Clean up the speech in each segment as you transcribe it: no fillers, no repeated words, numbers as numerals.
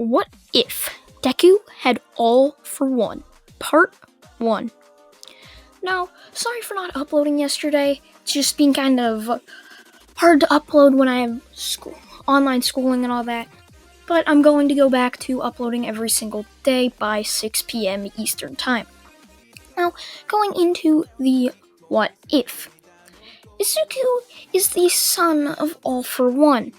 What if Deku had all for one? Part 1. Now, sorry for not uploading yesterday. It's just been kind of hard to upload when I have online schooling and all that. But I'm going to go back to uploading every single day by 6 p.m. Eastern Time. Now, going into the what if. Izuku is the son of All for One.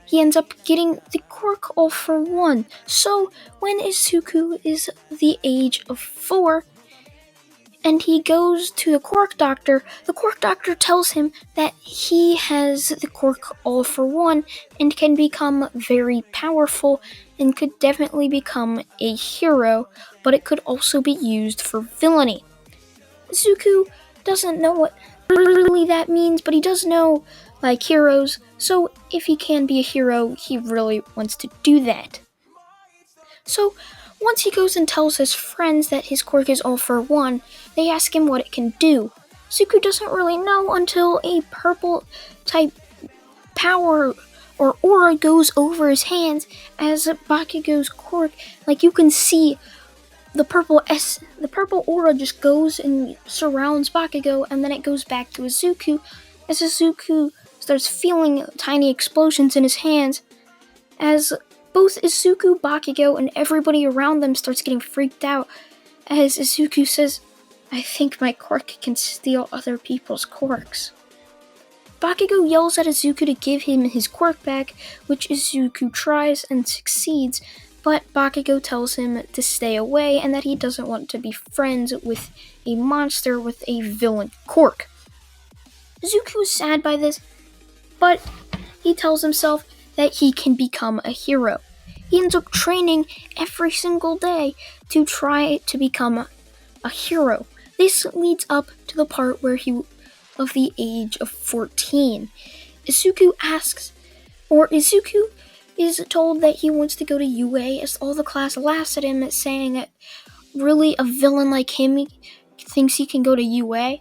He ends up getting the quirk All for One. So, when Izuku is the age of 4, and he goes to the quirk doctor tells him that he has the quirk All for One and can become very powerful and could definitely become a hero, but it could also be used for villainy. Izuku doesn't know what really that means, but he does know heroes, so if he can be a hero, he really wants to do that. So once he goes and tells his friends that his quirk is All for One, they ask him what it can do. Izuku doesn't really know until a purple type power or aura goes over his hands as Bakugo's quirk. You can see the purple aura just goes and surrounds Bakugo, and then it goes back to Izuku as Izuku starts feeling tiny explosions in his hands as both Izuku, Bakugo, and everybody around them starts getting freaked out as Izuku says, "I think my quirk can steal other people's quirks." Bakugo yells at Izuku to give him his quirk back, which Izuku tries and succeeds, but Bakugo tells him to stay away and that he doesn't want to be friends with a monster with a villain quirk. Izuku is sad by this, but he tells himself that he can become a hero. He ends up training every single day to try to become a hero. This leads up to the part where of the age of 14. Izuku is told that he wants to go to UA as all the class laughs at him, saying that really a villain like him thinks he can go to UA.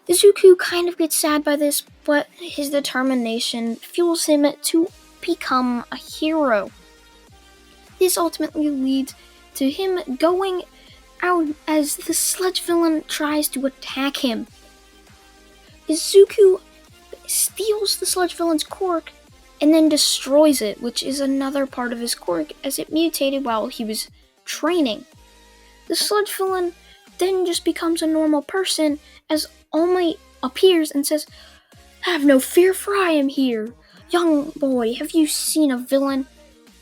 Izuku kind of gets sad by this, but his determination fuels him to become a hero. This ultimately leads to him going out as the Sludge villain tries to attack him. Izuku steals the Sludge villain's quirk and then destroys it, which is another part of his quirk as it mutated while he was training. The Sludge villain then just becomes a normal person as All Might appears and says, "Have no fear, for I am here. Young boy, have you seen a villain?"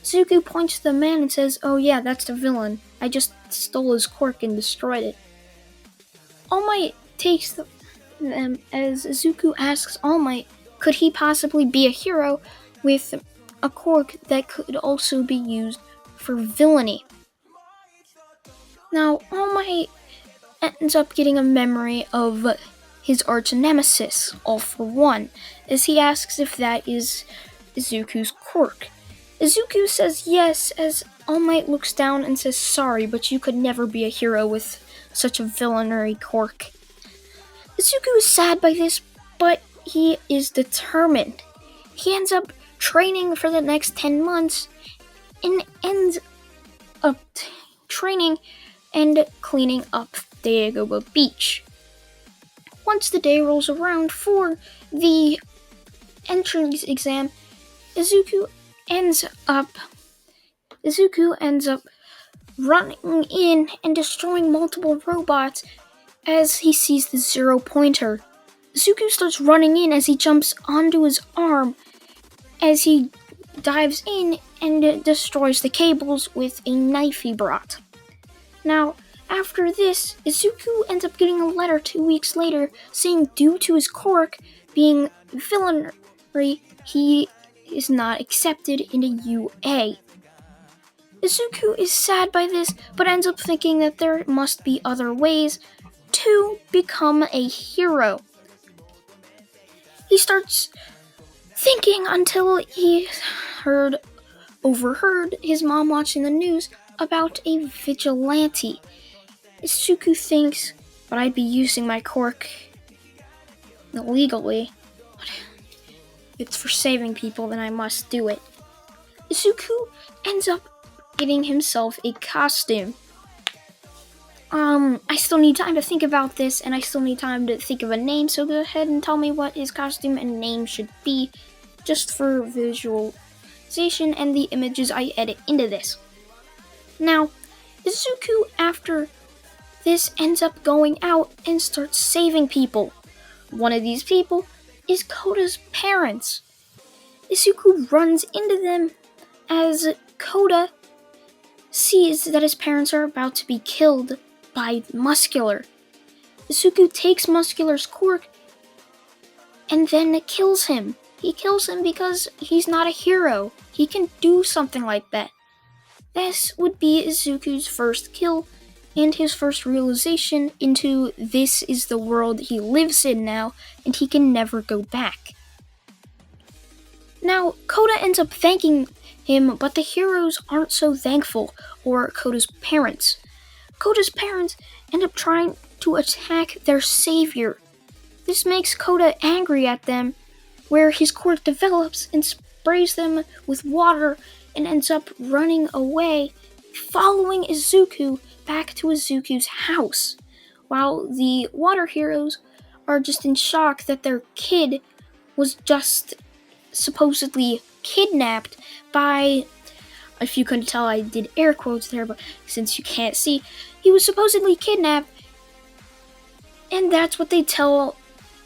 Izuku points to the man and says, "Oh yeah, that's the villain. I just stole his quirk and destroyed it." All Might takes them as Izuku asks All Might, could he possibly be a hero with a quirk that could also be used for villainy? Now, All Might ends up getting a memory of his arch nemesis, All for One, as he asks if that is Izuku's quirk. Izuku says yes, as All Might looks down and says, "Sorry, but you could never be a hero with such a villainary quirk." Izuku is sad by this, but he is determined. He ends up training for the next 10 months and ends up training and cleaning up Dagoba Beach. Once the day rolls around for the entrance exam, Izuku ends up running in and destroying multiple robots as he sees the 0-pointer. Izuku starts running in as he jumps onto his arm as he dives in and destroys the cables with a knife he brought. Now, after this, Izuku ends up getting a letter 2 weeks later saying due to his quirk being villainry, he is not accepted into UA. Izuku is sad by this, but ends up thinking that there must be other ways to become a hero. He starts thinking until he overheard his mom watching the news about a vigilante. Izuku thinks, but I'd be using my quirk illegally. It's for saving people, then I must do it. Izuku ends up getting himself a costume. I still need time to think about this, and I still need time to think of a name, so go ahead and tell me what his costume and name should be, just for visualization and the images I edit into this. Now, Izuku, after this, ends up going out and starts saving people. One of these people is Kota's parents. Izuku runs into them as Kota sees that his parents are about to be killed by Muscular. Izuku takes Muscular's quirk and then kills him. He kills him because he's not a hero. He can do something like that. This would be Izuku's first kill and his first realization into this is the world he lives in now and he can never go back. Now, Kota ends up thanking him, but the heroes aren't so thankful, or Kota's parents. Kota's parents end up trying to attack their savior. This makes Kota angry at them, where his quirk develops and sprays them with water and ends up running away, following Izuku back to Izuku's house, while the water heroes are just in shock that their kid was just supposedly kidnapped by, if you couldn't tell I did air quotes there, but since you can't see, he was supposedly kidnapped, and that's what they tell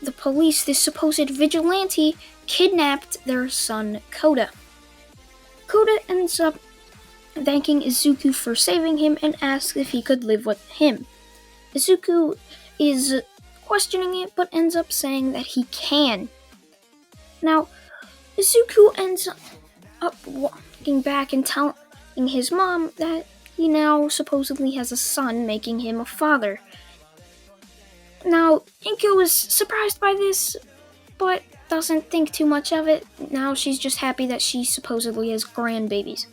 the police. This supposed vigilante kidnapped their son Kota. Kota ends up thanking Izuku for saving him and asks if he could live with him. Izuku is questioning it, but ends up saying that he can. Now, Izuku ends up walking back and telling his mom that he now supposedly has a son, making him a father. Now, Inko is surprised by this, but doesn't think too much of it. Now she's just happy that she supposedly has grandbabies.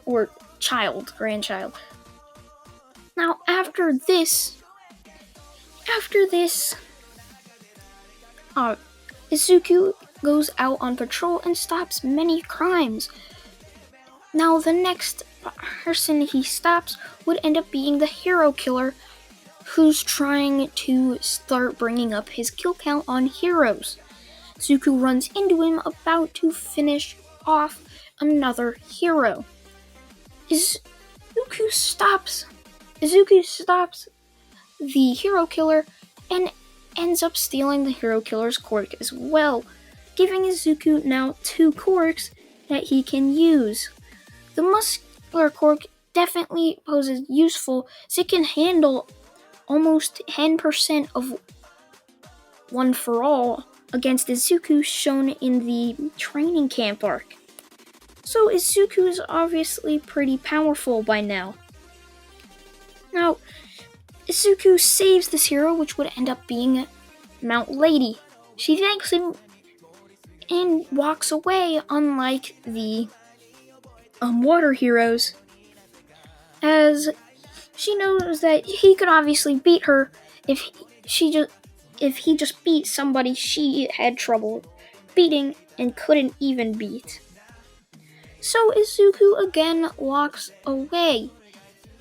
Or grandchild. Now, after this, Izuku goes out on patrol and stops many crimes. Now, the next person he stops would end up being the hero killer, who's trying to start bringing up his kill count on heroes. Izuku runs into him about to finish off another hero. Izuku stops the hero killer and ends up stealing the hero killer's quirk as well, giving Izuku now 2 quirks that he can use. The muscular quirk definitely poses useful, as it can handle almost 10% of One for All against Izuku, shown in the training camp arc. So Izuku is obviously pretty powerful by now. Now, Izuku saves this hero, which would end up being Mount Lady. She thanks him and walks away, unlike the water heroes, as she knows that he could obviously beat her if he just beat somebody she had trouble beating and couldn't even beat. So Izuku again walks away.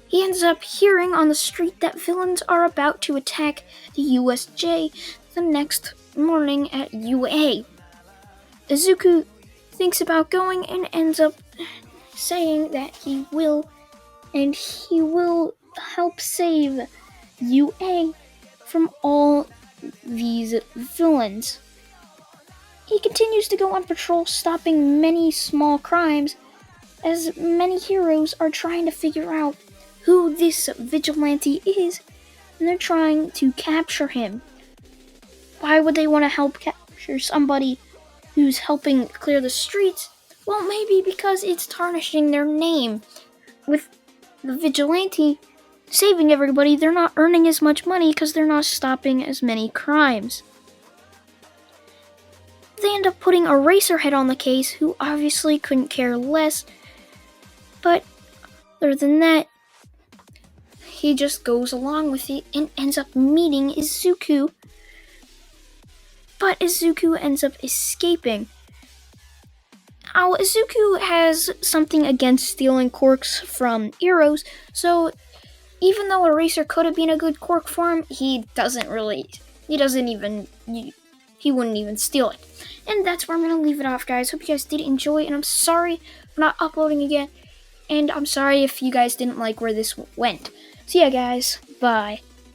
He ends up hearing on the street that villains are about to attack the USJ the next morning at UA. Izuku thinks about going and ends up saying that he will help save UA from all these villains. He continues to go on patrol, stopping many small crimes, as many heroes are trying to figure out who this vigilante is, and they're trying to capture him. Why would they want to help capture somebody who's helping clear the streets? Well, maybe because it's tarnishing their name. With the vigilante saving everybody, they're not earning as much money because they're not stopping as many crimes. They end up putting Eraserhead on the case, who obviously couldn't care less, but other than that, he just goes along with it and ends up meeting Izuku, but Izuku ends up escaping. Now, Izuku has something against stealing quirks from heroes, so even though Eraser could have been a good quirk for him, he wouldn't even steal it. And that's where I'm going to leave it off, guys. Hope you guys did enjoy, and I'm sorry for not uploading again, and I'm sorry if you guys didn't like where this went. So yeah, guys, bye.